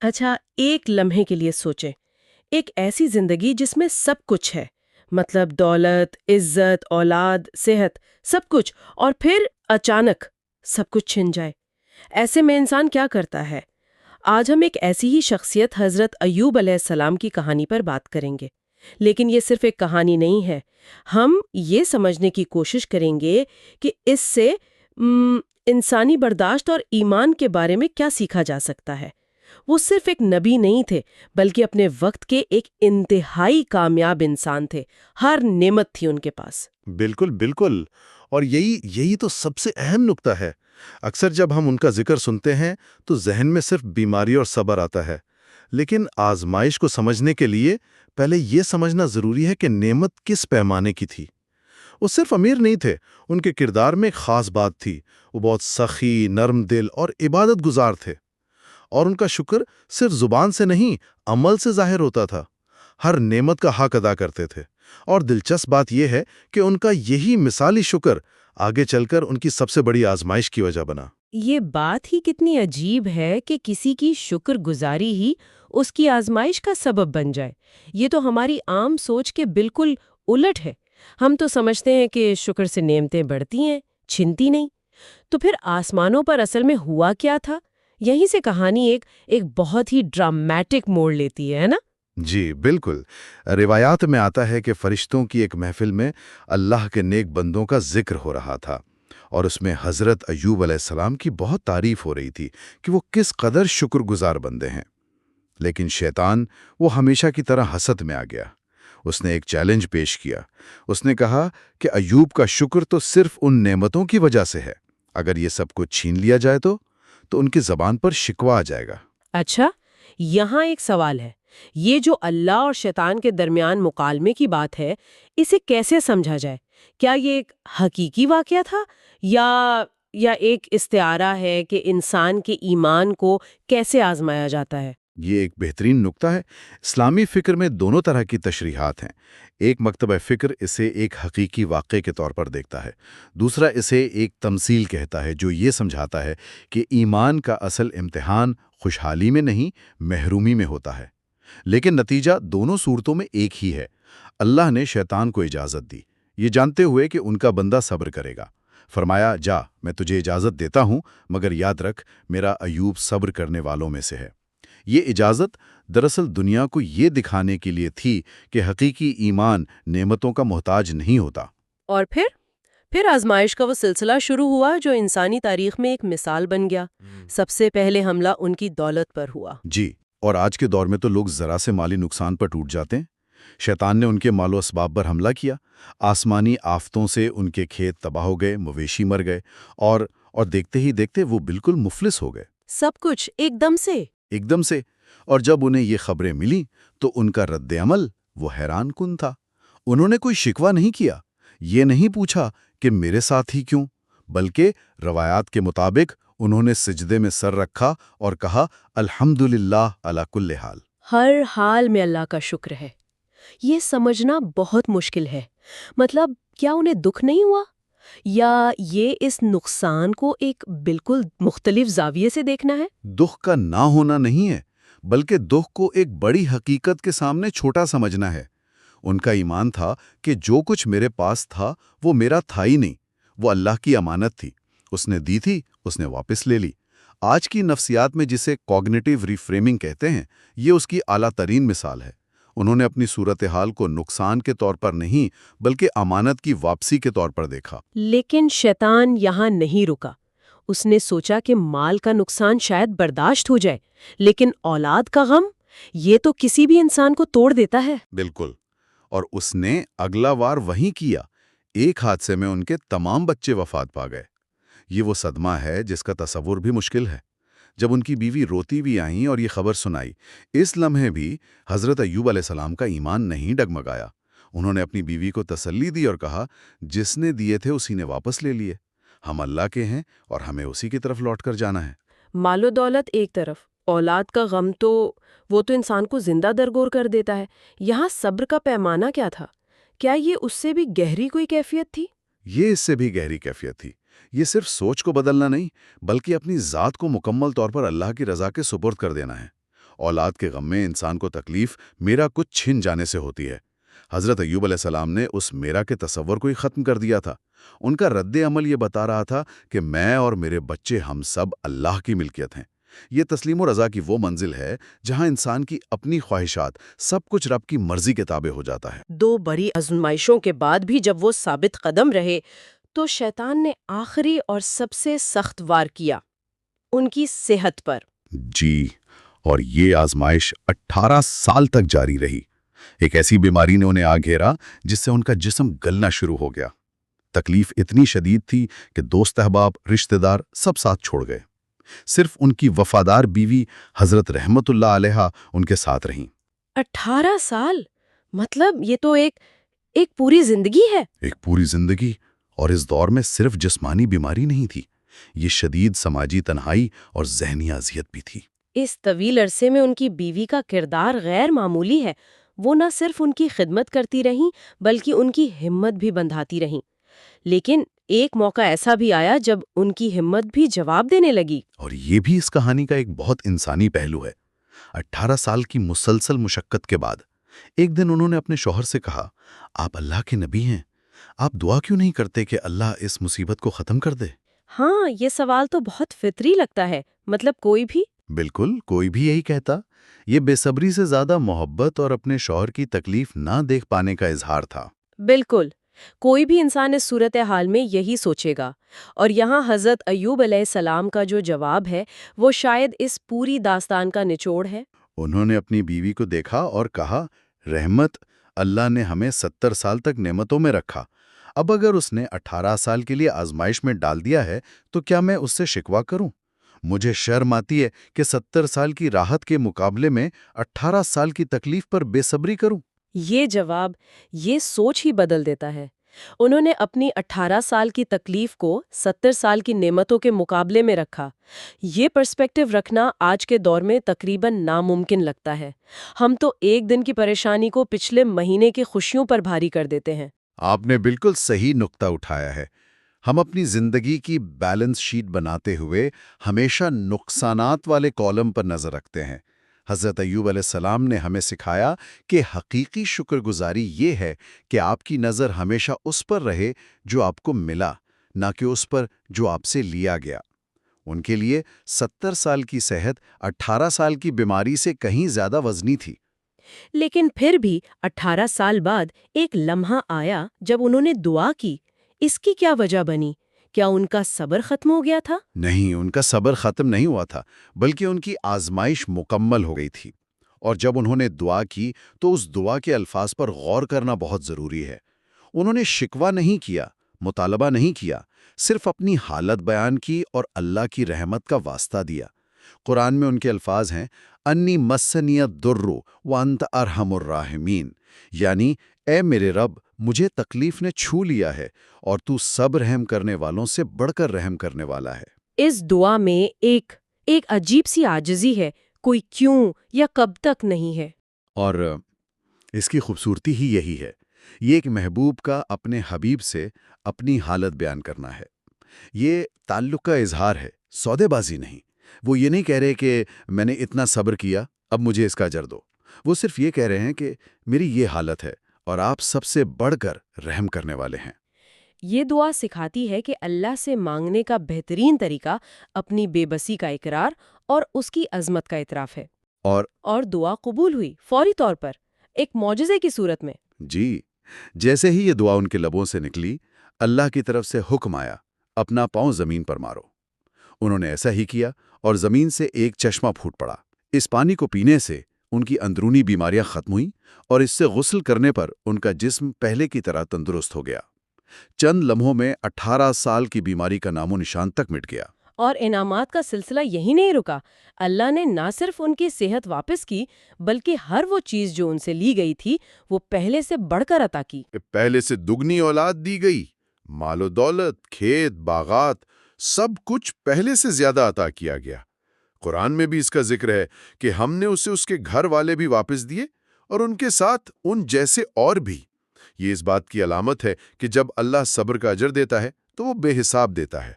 اچھا، ایک لمحے کے لیے سوچیں، ایک ایسی زندگی جس میں سب کچھ ہے، مطلب دولت، عزت، اولاد، صحت، سب کچھ، اور پھر اچانک سب کچھ چھن جائے۔ ایسے میں انسان کیا کرتا ہے؟ آج ہم ایک ایسی ہی شخصیت حضرت ایوب علیہ السلام کی کہانی پر بات کریں گے، لیکن یہ صرف ایک کہانی نہیں ہے۔ ہم یہ سمجھنے کی کوشش کریں گے کہ اس سے انسانی برداشت اور ایمان کے بارے میں کیا سیکھا جا سکتا ہے۔ وہ صرف ایک نبی نہیں تھے، بلکہ اپنے وقت کے ایک انتہائی کامیاب انسان تھے۔ ہر نعمت تھی ان کے پاس۔ بالکل بالکل، اور یہی تو سب سے اہم نکتہ ہے۔ اکثر جب ہم ان کا ذکر سنتے ہیں تو ذہن میں صرف بیماری اور صبر آتا ہے، لیکن آزمائش کو سمجھنے کے لیے پہلے یہ سمجھنا ضروری ہے کہ نعمت کس پیمانے کی تھی۔ وہ صرف امیر نہیں تھے، ان کے کردار میں ایک خاص بات تھی۔ وہ بہت سخی، نرم دل اور عبادت گزار تھے، اور ان کا شکر صرف زبان سے نہیں، عمل سے ظاہر ہوتا تھا۔ ہر نعمت کا حق ادا کرتے تھے، اور دلچسپ بات یہ ہے کہ ان کا یہی مثالی شکر آگے چل کر ان کی سب سے بڑی آزمائش کی وجہ بنا۔ یہ بات ہی کتنی عجیب ہے کہ کسی کی شکر گزاری ہی اس کی آزمائش کا سبب بن جائے۔ یہ تو ہماری عام سوچ کے بالکل الٹ ہے۔ ہم تو سمجھتے ہیں کہ شکر سے نعمتیں بڑھتی ہیں، چھنتی نہیں۔ تو پھر آسمانوں پر اصل میں ہوا کیا تھا؟ یہیں سے کہانی ایک بہت ہی ڈرامیٹک موڑ لیتی ہے نا؟ جی بالکل، روایات میں آتا ہے کہ فرشتوں کی ایک محفل میں اللہ کے نیک بندوں کا ذکر ہو رہا تھا، اور اس میں حضرت ایوب علیہ السلام کی بہت تعریف ہو رہی تھی کہ وہ کس قدر شکر گزار بندے ہیں۔ لیکن شیطان، وہ ہمیشہ کی طرح حسد میں آ گیا۔ اس نے ایک چیلنج پیش کیا۔ اس نے کہا کہ ایوب کا شکر تو صرف ان نعمتوں کی وجہ سے ہے، اگر یہ سب کچھ چھین لیا جائے تو ان کی زبان پر شکوہ آ جائے گا۔ اچھا، یہاں ایک سوال ہے۔ یہ جو اللہ اور شیطان کے درمیان مکالمے کی بات ہے، اسے کیسے سمجھا جائے؟ کیا یہ ایک حقیقی واقعہ تھا، یا ایک استعارہ ہے کہ انسان کے ایمان کو کیسے آزمایا جاتا ہے؟ یہ ایک بہترین نکتہ ہے۔ اسلامی فکر میں دونوں طرح کی تشریحات ہیں۔ ایک مکتبہ فکر اسے ایک حقیقی واقعے کے طور پر دیکھتا ہے، دوسرا اسے ایک تمثیل کہتا ہے جو یہ سمجھاتا ہے کہ ایمان کا اصل امتحان خوشحالی میں نہیں، محرومی میں ہوتا ہے۔ لیکن نتیجہ دونوں صورتوں میں ایک ہی ہے۔ اللہ نے شیطان کو اجازت دی، یہ جانتے ہوئے کہ ان کا بندہ صبر کرے گا۔ فرمایا، جا، میں تجھے اجازت دیتا ہوں، مگر یاد رکھ، میرا ایوب صبر کرنے والوں میں سے ہے۔ یہ اجازت دراصل دنیا کو یہ دکھانے کے لیے تھی کہ حقیقی ایمان نعمتوں کا محتاج نہیں ہوتا۔ اور پھر آزمائش کا وہ سلسلہ شروع ہوا جو انسانی تاریخ میں ایک مثال بن گیا۔ سب سے پہلے حملہ ان کی دولت پر ہوا۔ جی، اور آج کے دور میں تو لوگ ذرا سے مالی نقصان پر ٹوٹ جاتے ہیں۔ شیطان نے ان کے مال و اسباب پر حملہ کیا۔ آسمانی آفتوں سے ان کے کھیت تباہ ہو گئے، مویشی مر گئے، اور دیکھتے ہی دیکھتے وہ بالکل مفلس ہو گئے۔ سب کچھ ایک دم سے۔ اور جب انہیں یہ خبریں ملی تو ان کا رد عمل وہ حیران کن تھا۔ انہوں نے کوئی شکوہ نہیں کیا، یہ نہیں پوچھا کہ میرے ساتھ ہی کیوں، بلکہ روایات کے مطابق انہوں نے سجدے میں سر رکھا اور کہا، الحمدللہ علی کل حال۔ ہر حال میں اللہ کا شکر ہے۔ یہ سمجھنا بہت مشکل ہے۔ مطلب کیا انہیں دکھ نہیں ہوا، یا یہ اس نقصان کو ایک بالکل مختلف زاویے سے دیکھنا ہے؟ دکھ کا نہ ہونا نہیں ہے، بلکہ دکھ کو ایک بڑی حقیقت کے سامنے چھوٹا سمجھنا ہے۔ ان کا ایمان تھا کہ جو کچھ میرے پاس تھا وہ میرا تھا ہی نہیں، وہ اللہ کی امانت تھی، اس نے دی تھی، اس نے واپس لے لی۔ آج کی نفسیات میں جسے کوگنیٹیو ریفریمنگ کہتے ہیں، یہ اس کی اعلیٰ ترین مثال ہے۔ انہوں نے اپنی صورتحال کو نقصان کے طور پر نہیں، بلکہ امانت کی واپسی کے طور پر دیکھا۔ لیکن شیطان یہاں نہیں رکا۔ اس نے سوچا کہ مال کا نقصان شاید برداشت ہو جائے، لیکن اولاد کا غم، یہ تو کسی بھی انسان کو توڑ دیتا ہے۔ بالکل، اور اس نے اگلا وار وہیں کیا۔ ایک حادثے میں ان کے تمام بچے وفات پا گئے۔ یہ وہ صدمہ ہے جس کا تصور بھی مشکل ہے۔ جب ان کی بیوی روتی بھی آئیں اور یہ خبر سنائی، اس لمحے بھی حضرت ایوب علیہ السلام کا ایمان نہیں ڈگمگایا۔ انہوں نے اپنی بیوی کو تسلی دی اور کہا، جس نے دیے تھے اسی نے واپس لے لیے، ہم اللہ کے ہیں اور ہمیں اسی کی طرف لوٹ کر جانا ہے۔ مال و دولت ایک طرف، اولاد کا غم تو وہ تو انسان کو زندہ درگور کر دیتا ہے۔ یہاں صبر کا پیمانہ کیا تھا؟ کیا یہ اس سے بھی گہری کوئی کیفیت تھی؟ یہ اس سے بھی گہری کیفیت تھی۔ یہ صرف سوچ کو بدلنا نہیں، بلکہ اپنی ذات کو مکمل طور پر اللہ کی رضا کے سپرد کر دینا ہے۔ اولاد کے غم میں انسان کو تکلیف میرا کچھ چھن جانے سے ہوتی ہے۔ حضرت ایوب علیہ السلام نے اس میرا کے تصور کو ہی ختم کر دیا تھا۔ ان کا رد عمل یہ بتا رہا تھا کہ میں اور میرے بچے ہم سب اللہ کی ملکیت ہیں۔ یہ تسلیم و رضا کی وہ منزل ہے جہاں انسان کی اپنی خواہشات سب کچھ رب کی مرضی کے تابع ہو جاتا ہے۔ 2 بڑی آزمائشوں کے بعد بھی جب وہ ثابت قدم رہے تو شیطان نے آخری اور سب سے سخت وار کیا، ان کی صحت پر۔ جی، اور یہ آزمائش 18 سال تک جاری رہی۔ ایک ایسی بیماری نے انہیں آ گھیرا جس سے ان کا جسم گلنا شروع ہو گیا۔ تکلیف اتنی شدید تھی کہ دوست احباب، رشتہ دار سب ساتھ چھوڑ گئے۔ صرف ان کی وفادار بیوی حضرت رحمت اللہ علیہا ان کے ساتھ رہیں۔ 18 سال؟ مطلب یہ تو ایک پوری زندگی ہے۔ ایک پوری زندگی، اور اس دور میں صرف جسمانی بیماری نہیں تھی، یہ شدید سماجی تنہائی اور ذہنی اذیت بھی تھی۔ اس طویل عرصے میں ان کی بیوی کا کردار غیر معمولی ہے۔ وہ نہ صرف ان کی خدمت کرتی رہیں بلکہ ان کی ہمت بھی بندھاتی رہیں۔ لیکن ایک موقع ایسا بھی آیا جب ان کی ہمت بھی جواب دینے لگی۔ اور یہ بھی اس کہانی کا ایک بہت انسانی پہلو ہے۔ 18 سال کی مسلسل مشقت کے بعد ایک دن انہوں نے اپنے شوہر سے کہا، آپ اللہ کے نبی ہیں، آپ دعا کیوں نہیں کرتے کہ اللہ اس مصیبت کو ختم کر دے؟ ہاں، یہ سوال تو بہت فطری لگتا ہے۔ مطلب کوئی بھی بالکل، کوئی بھی یہی کہتا۔ یہ بے صبری سے زیادہ محبت اور اپنے شوہر کی تکلیف نہ دیکھ پانے کا اظہار تھا۔ بالکل، کوئی بھی انسان اس صورتحال میں یہی سوچے گا۔ اور یہاں حضرت ایوب علیہ السلام کا جو جواب ہے وہ شاید اس پوری داستان کا نچوڑ ہے۔ انہوں نے اپنی بیوی کو دیکھا اور کہا، رحمت، اللہ نے ہمیں 70 سال تک نعمتوں میں رکھا، اب اگر اس نے 18 سال کے لیے آزمائش میں ڈال دیا ہے تو کیا میں اس سے شکوہ کروں؟ مجھے شرم آتی ہے کہ 70 سال کی راحت کے مقابلے میں 18 سال کی تکلیف پر بے صبری کروں۔ یہ جواب یہ سوچ ہی بدل دیتا ہے۔ انہوں نے اپنی 18 سال کی تکلیف کو 70 سال کی نعمتوں کے مقابلے میں رکھا۔ یہ پرسپیکٹو رکھنا آج کے دور میں تقریباً ناممکن لگتا ہے۔ ہم تو ایک دن کی پریشانی کو پچھلے مہینے کی خوشیوں پر بھاری کر دیتے ہیں۔ آپ نے بالکل صحیح نقطہ اٹھایا ہے۔ ہم اپنی زندگی کی بیلنس شیٹ بناتے ہوئے ہمیشہ نقصانات والے کالم پر نظر رکھتے ہیں۔ حضرت ایوب علیہ السلام نے ہمیں سکھایا کہ حقیقی شکر گزاری یہ ہے کہ آپ کی نظر ہمیشہ اس پر رہے جو آپ کو ملا، نہ کہ اس پر جو آپ سے لیا گیا۔ ان کے لیے 70 سال کی صحت 18 سال کی بیماری سے کہیں زیادہ وزنی تھی۔ لیکن پھر بھی 18 سال بعد ایک لمحہ آیا جب انہوں نے دعا کی۔ اس کی کیا وجہ بنی؟ کیا ان کا صبر ختم ہو گیا تھا؟ نہیں، ان کا صبر ختم نہیں ہوا تھا، بلکہ ان کی آزمائش مکمل ہو گئی تھی۔ اور جب انہوں نے دعا کی تو اس دعا کے الفاظ پر غور کرنا بہت ضروری ہے۔ انہوں نے شکوہ نہیں کیا، مطالبہ نہیں کیا، صرف اپنی حالت بیان کی اور اللہ کی رحمت کا واسطہ دیا۔ قرآن میں ان کے الفاظ ہیں، انی مسنی الضر وانت ارحم الراحمین، یعنی اے میرے رب، مجھے تکلیف نے چھو لیا ہے اور تو سب رحم کرنے والوں سے بڑھ کر رحم کرنے والا ہے۔ اس دعا میں ایک عجیب سی عاجزی ہے، کوئی کیوں یا کب تک نہیں ہے۔ اور اس کی خوبصورتی ہی یہی ہے، یہ ایک محبوب کا اپنے حبیب سے اپنی حالت بیان کرنا ہے۔ یہ تعلق کا اظہار ہے، سودے بازی نہیں۔ وہ یہ نہیں کہہ رہے کہ میں نے اتنا صبر کیا، اب مجھے اس کا اجر دو۔ وہ صرف یہ کہہ رہے ہیں کہ میری یہ حالت ہے اور آپ سب سے بڑھ کر رحم کرنے والے ہیں۔ یہ دعا سکھاتی ہے کہ اللہ سے مانگنے کا بہترین طریقہ اپنی بے بسی کا اقرار اور اس کی عظمت کا اعتراف ہے۔ اور دعا قبول ہوئی فوری طور پر، ایک معجزے کی صورت میں۔ جی، جیسے ہی یہ دعا ان کے لبوں سے نکلی، اللہ کی طرف سے حکم آیا، اپنا پاؤں زمین پر مارو۔ انہوں نے ایسا ہی کیا اور زمین سے ایک چشمہ پھوٹ پڑا۔ اس پانی کو پینے سے ان کی اندرونی بیماریاں ختم ہوئیں اور اس سے غسل کرنے پر ان کا جسم پہلے کی طرح تندرست ہو گیا۔ چند لمحوں میں 18 سال کی بیماری کا نام و نشان تک مٹ گیا۔ اور انعامات کا سلسلہ یہی نہیں رکا۔ اللہ نے نہ صرف ان کی صحت واپس کی بلکہ ہر وہ چیز جو ان سے لی گئی تھی وہ پہلے سے بڑھ کر عطا کی۔ پہلے سے دگنی اولاد دی گئی، مال و دولت، کھیت، باغات، سب کچھ پہلے سے زیادہ عطا کیا گیا۔ قرآن میں بھی اس کا ذکر ہے کہ ہم نے اسے اس کے گھر والے بھی واپس دیے اور ان کے ساتھ ان جیسے اور بھی۔ یہ اس بات کی علامت ہے کہ جب اللہ صبر کا اجر دیتا ہے تو وہ بے حساب دیتا ہے۔